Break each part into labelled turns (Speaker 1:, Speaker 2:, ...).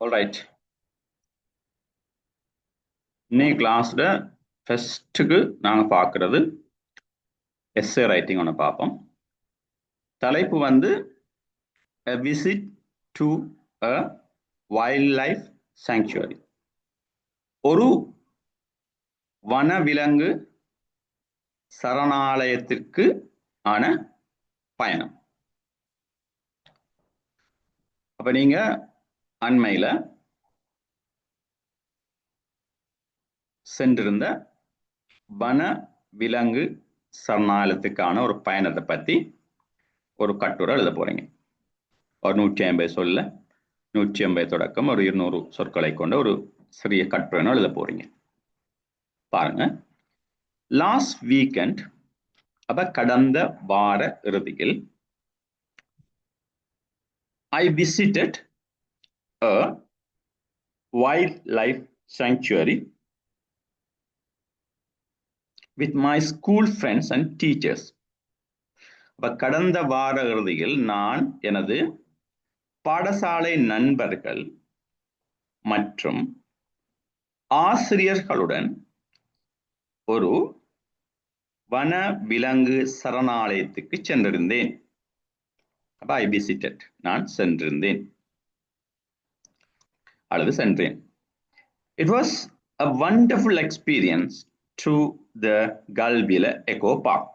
Speaker 1: All right. இன்னைக்கு கிளாஸ்ல ஃபர்ஸ்ட்டுக்கு நாங்க பார்க்கறது எஸ்ஏ ரைட்டிங் ஒன்று பார்ப்போம். தலைப்பு வந்து a visit to a wildlife sanctuary. ஒரு வனவிலங்கு சரணாலயத்திற்கு ஆன பயணம். அப்ப நீங்க அண்மையில சென்றிருந்த வன விலங்கு சரணாலயத்துக்கான ஒரு பயணத்தை பத்தி ஒரு கட்டுரை எழுத போறீங்க. ஒரு 150 சொல்ல 150 தொடக்கம் ஒரு 200 சொற்களை கொண்ட ஒரு சிறிய கட்டுரை எழுத போறீங்க. பாருங்க, லாஸ்ட் வீக்கெண்ட், அப்ப கடந்த வார இறுதியில், I visited a wildlife sanctuary with my school friends and teachers. அப்ப கடந்த வார இறுதியில் நான் எனது பாடசாலை நண்பர்கள் மற்றும் ஆசிரியர்களுடன் ஒரு வன விலங்கு சரணாலயத்துக்கு சென்றிருந்தேன். அப்ப I visited, நான் சென்றிருந்தேன் அல்லது சென்றேன். It was a wonderful experience to the Galvila Eco Park.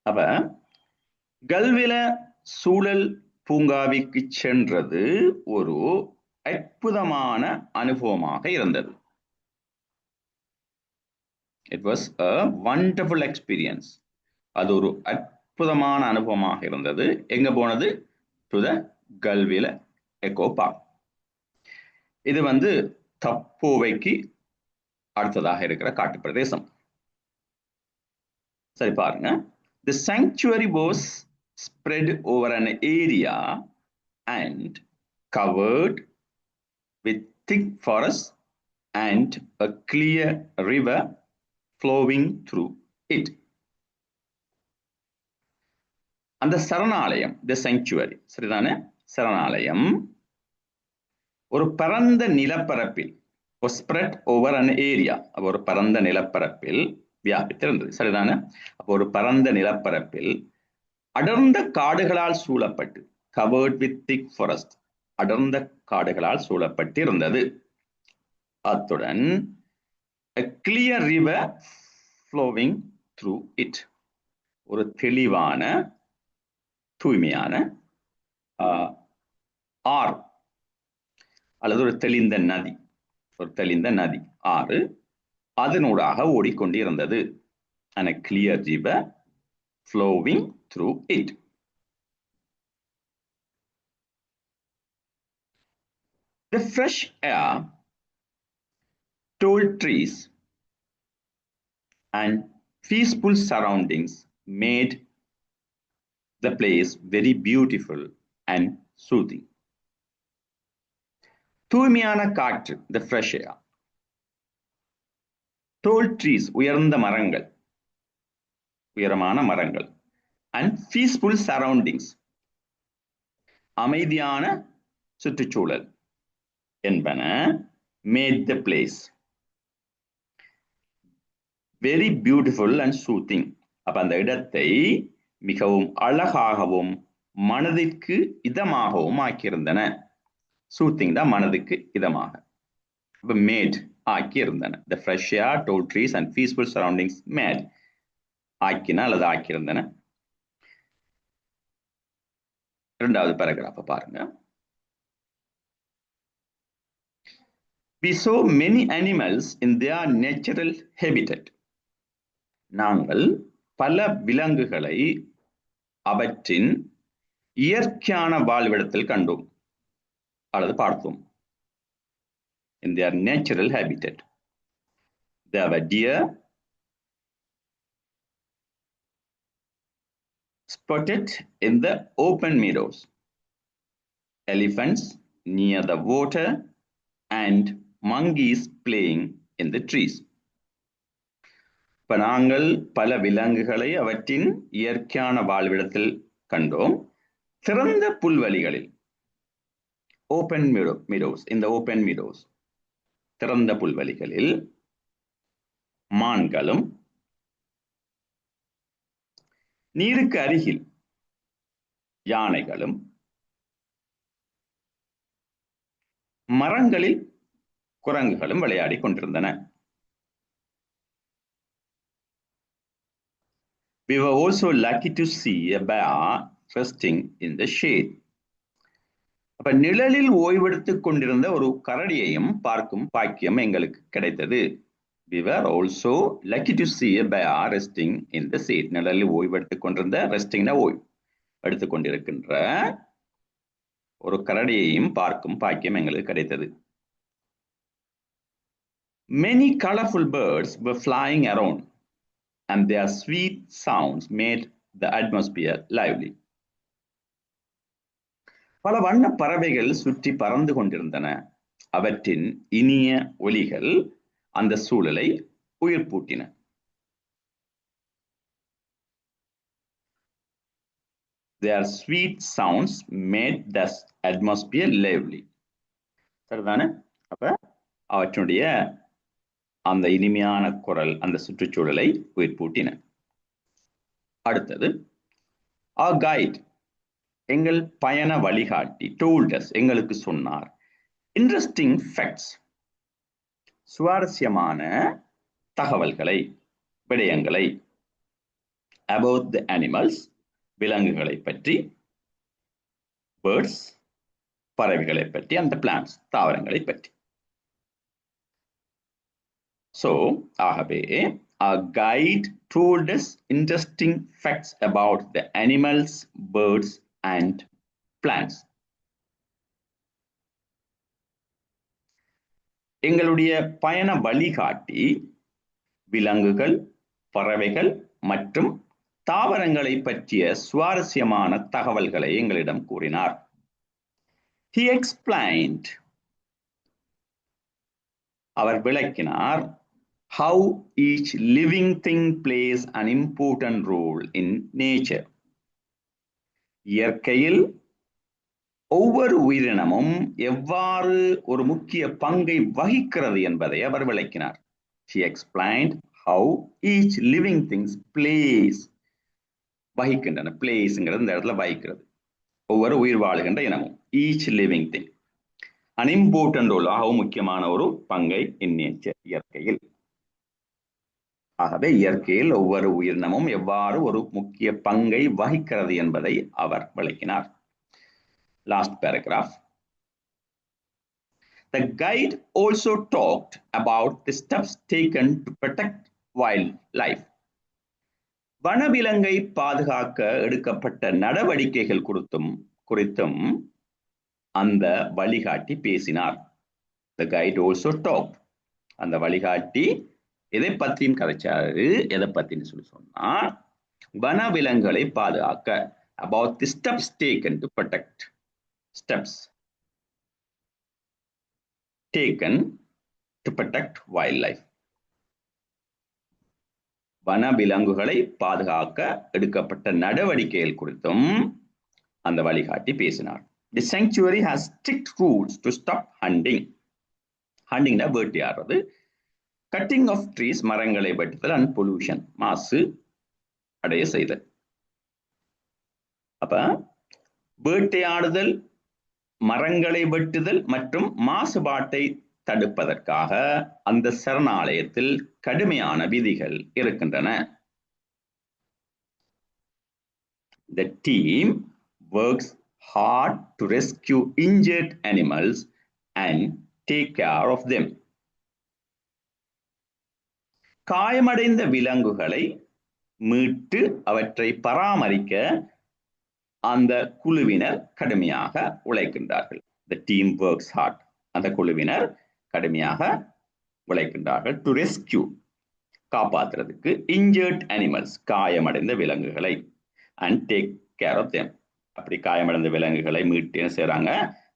Speaker 1: அப்ப கல்வில சூழல் பூங்காவிற்கு சென்றது ஒரு அற்புதமான அனுபவமாக இருந்தது. It was a wonderful experience. அது ஒரு அற்புதமான அனுபவமாக இருந்தது. எங்க போனது? To the கல்வில எக்கோ பார்க். இது வந்து தப்போவைக்கு அடுத்ததாக இருக்கிற காட்டு பிரதேசம். சரி, பாருங்க. The sanctuary was spread over an area and covered with thick forest and a clear river flowing through it. அந்த சரணாலயம், the sanctuary, சரிதானே? சரணாலயம் ஒரு பரந்த நிலப்பரப்பில், spread over an area, ஒரு பரந்த நிலப்பரப்பில் வியாபித்திருந்தது, சரிதானே? அப்போ ஒரு பரந்த நிலப்பரப்பில் அடர்ந்த காடுகளால் சூழப்பட்டு, covered with thick forest, அடர்ந்த காடுகளால் சூழப்பட்டு இருந்தது. அத்துடன் a clear river flowing through it, ஒரு தெளிவான தூய்மையான ஆறு அல்லது ஒரு தெளிந்த நதி, ஒரு தெளிந்த நதி ஆறு அதனூடாக ஓடிக்கொண்டிருந்தது. and a clear river flowing through it. The fresh air, tall trees and peaceful surroundings made the place very beautiful and soothing. தூய்மையான காற்று, the fresh air. Tall trees, உயர்ந்த மரங்கள், உயரமான மரங்கள். and peaceful surroundings, அமைதியான சுற்றுச்சூழல் என்பன made the place very beautiful and soothing. அப்ப அந்த இடத்தை மிகவும் அழகாகவும் மனதிற்கு இதமாகவும் ஆக்கியிருந்தன. சூத்திங் தான் மனதுக்கு இதமாக. அப்ப மேட் ஆக்கியிருந்தன. The fresh air, tall trees and peaceful surroundings made, ஆக்கின அல்லது ஆக்கியிருந்தன. இரண்டாவது பேராகிராஃபை பாருங்க. We saw many animals in their natural habitat. நாங்கள் பல விலங்குகளை அவற்றின் இயற்கையான வாழ்விடத்தில் கண்டோம் அல்லது பார்த்தோம். In their natural habitat. There were deer, spotted in the open meadows, elephants near the water, and monkeys playing in the trees. இப்ப நாங்கள் பல விலங்குகளை அவற்றின் இயற்கையான வாழ்விடத்தில் கண்டோம். திறந்த புல்வெளிகளில் ஓப்பன் மீடோஸ், இந்த ஓப்பன் மீடோஸ் திறந்த புல்வெளிகளில் மான்களும், நீருக்கு அருகில் யானைகளும், மரங்களில் குரங்குகளும் விளையாடி கொண்டிருந்தன. We were also lucky to see a bear resting in the shade. அப்ப நிழலில் ஓய்வெடுத்துக் கொண்டிருந்த ஒரு கரடியையும் பார்க்கும் பாக்கியம் எங்களுக்கு கிடைத்தது. We were also lucky to see a bear resting in the shade. நிழலில் ஓய்வெடுத்துக் கொண்டிருந்த, ரெஸ்டிங்னா ஓய்வு எடுத்துக் கொண்டிருக்கின்ற ஒரு கரடியையும் பார்க்கும் பாக்கியம் எங்களுக்கு கிடைத்தது. Many colorful birds were flying around, and their sweet sounds made the atmosphere lively. பல வண்ண பறவைகள் சுற்றி பறந்து கொண்டிருந்தன. அவற்றின் இனிய ஒலிகள் அந்த சூழலை உயிர்ப்பூட்டின. Their sweet sounds made the atmosphere lively. சரிதானே? அப்ப அவற்றுடைய அந்த இனிமையான குரல் அந்த சுற்றுச்சூழலை உயிர்ப்பூட்டின. அடுத்தது, our guide, எங்கள் பயண வழிகாட்டி, told us, எங்களுக்கு சொன்னார், interesting facts, சுவாரஸ்யமான தகவல்களை, விடயங்களை, about the animals, விலங்குகளை பற்றி, birds, பறவைகளை பற்றி, and the plants, தாவரங்களை பற்றி. So, ஆகவே, our guide told us interesting facts about the animals, birds, and plants. எங்களுடைய பயண வழிகாட்டி விலங்குகள், பறவைகள் மற்றும் தாவரங்களை பற்றிய சுவாரஸ்யமான தகவல்களை எங்களிடம் கூறினார். He explained, அவர் விளக்கினார், how each living thing plays an important role in nature. இயற்கையில் ஒவ்வொரு உயிரினமும் எவ்வாறு ஒரு முக்கிய பங்கை வகிக்கிறது என்பதை அவர் விளக்கினார். She explained how each living things plays, வகிக்கின்றன, பிளேஸ்ங்கிறது இந்த இடத்துல வகிக்கிறது, ஒவ்வொரு உயிர் வாழுகின்ற இனமும், each living thing an important role, ஆகவும் முக்கியமான ஒரு பங்கை in nature, இயற்கையில். ஆகவே இயற்கையில் ஒவ்வொரு உயிரினமும் எவ்வாறு ஒரு முக்கிய பங்கை வகிக்கிறது என்பதை அவர் விளக்கினார். Last paragraph. The guide also talked about the steps taken to protect wildlife. வனவிலங்கை பாதுகாக்க எடுக்கப்பட்ட நடவடிக்கைகள் குறித்தும் அந்த வழிகாட்டி பேசினார். The guide also talked. அந்த வழிகாட்டி எதை பற்றியும் கதைச்சாரு, எதை பத்தின்னு சொல்லி சொன்னா, வனவிலங்குகளை பாதுகாக்க, about the steps taken to protect, steps taken to protect wildlife. வனவிலங்குகளை பாதுகாக்க எடுக்கப்பட்ட நடவடிக்கைகள் குறித்தும் அந்த வழிகாட்டி பேசினார். The sanctuary has strict rules to stop hunting. Hunting வேட்டையாடுறது, cutting of trees, மரங்களை வெட்டுதல், and pollution, மாசு அடைய செய்தல். அப்ப வேட்டையாடுதல், மரங்களை வெட்டுதல் மற்றும் மாசுபாட்டை தடுப்பதற்காக அந்த சரணாலயத்தில் கடுமையான விதிகள் இருக்கின்றன. The team works hard to rescue injured animals and take care of them. காயமடைந்த விலங்குகளை மீட்டு அவற்றை பராமரிக்க அந்த குழுவினர் கடுமையாக உழைக்கின்றார்கள். The team works hard. அந்த குழுவினர் கடுமையாக உழைக்கின்றார்கள். To rescue, காப்பாற்றுறதுக்கு, injured animals, காயமடைந்த விலங்குகளை, and take care of them, அப்படி காயமடைந்த விலங்குகளை மீட்டு செய்றாங்க,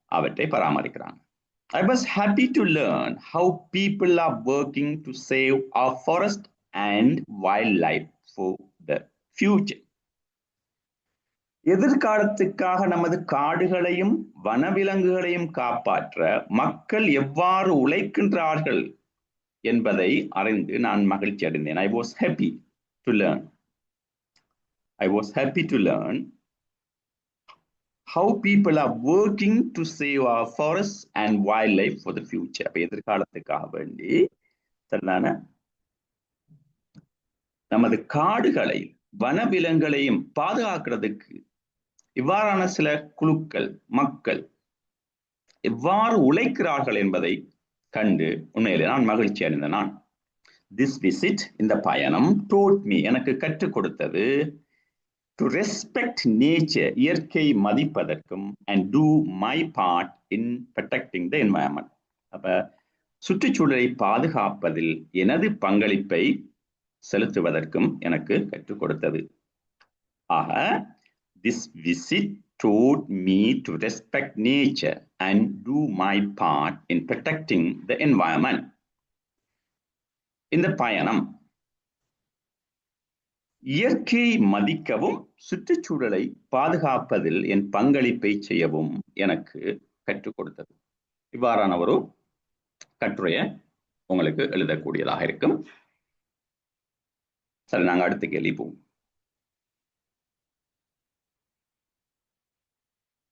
Speaker 1: அவற்றை பராமரிக்கிறாங்க. I was happy to learn how people are working to save our forest and wildlife for the future. எதிர்காலத்துக்காக நமது காடுகளையும் வனவிலங்குகளையும் காப்பாற்ற மக்கள் எவ்வாறு உழைக்கின்றார்கள் என்பதை அறிந்து நான் மகிழ்ச்சி அடைந்தேன். I was happy to learn. I was happy to learn how people are working to save our forests and wildlife for the future. அப்ப எதிர்காலத்துக்காக வேண்டி சரிதான நமது காடுகளை வனவிலங்குகளையும் பாதுகாக்கிறதுக்கு இவ்வாறான சில குழுக்கள் மக்கள் எவ்வாறு உழைக்கிறார்கள் என்பதை கண்டு உண்மையிலே நான் மகிழ்ச்சி அடைந்தேன். நான் திஸ் விசிட் இந்த பயணம் taught me எனக்கு கற்றுக் கொடுத்தது to respect nature இயற்கை மதிப்பதற்கும் and do my part in protecting the environment. அப்ப சுற்றுச்சூழலை பாதுகாப்பதில் எனது பங்களிப்பை செலுத்துவதற்கும் எனக்கு கற்றுக் கொடுத்தது. ஆக this visit taught me to respect nature and do my part in protecting the environment. இந்த பயணம் இயற்கையை மதிக்கவும் சுற்றுச்சூழலை பாதுகாப்பதில் என் பங்களிப்பை செய்யவும் எனக்கு கற்றுக் கொடுத்தது. இவ்வாறான ஒரு கட்டுரையை உங்களுக்கு எழுதக்கூடியதாக இருக்கும். சரி, நாங்கள் அடுத்த கேள்வி போவோம்.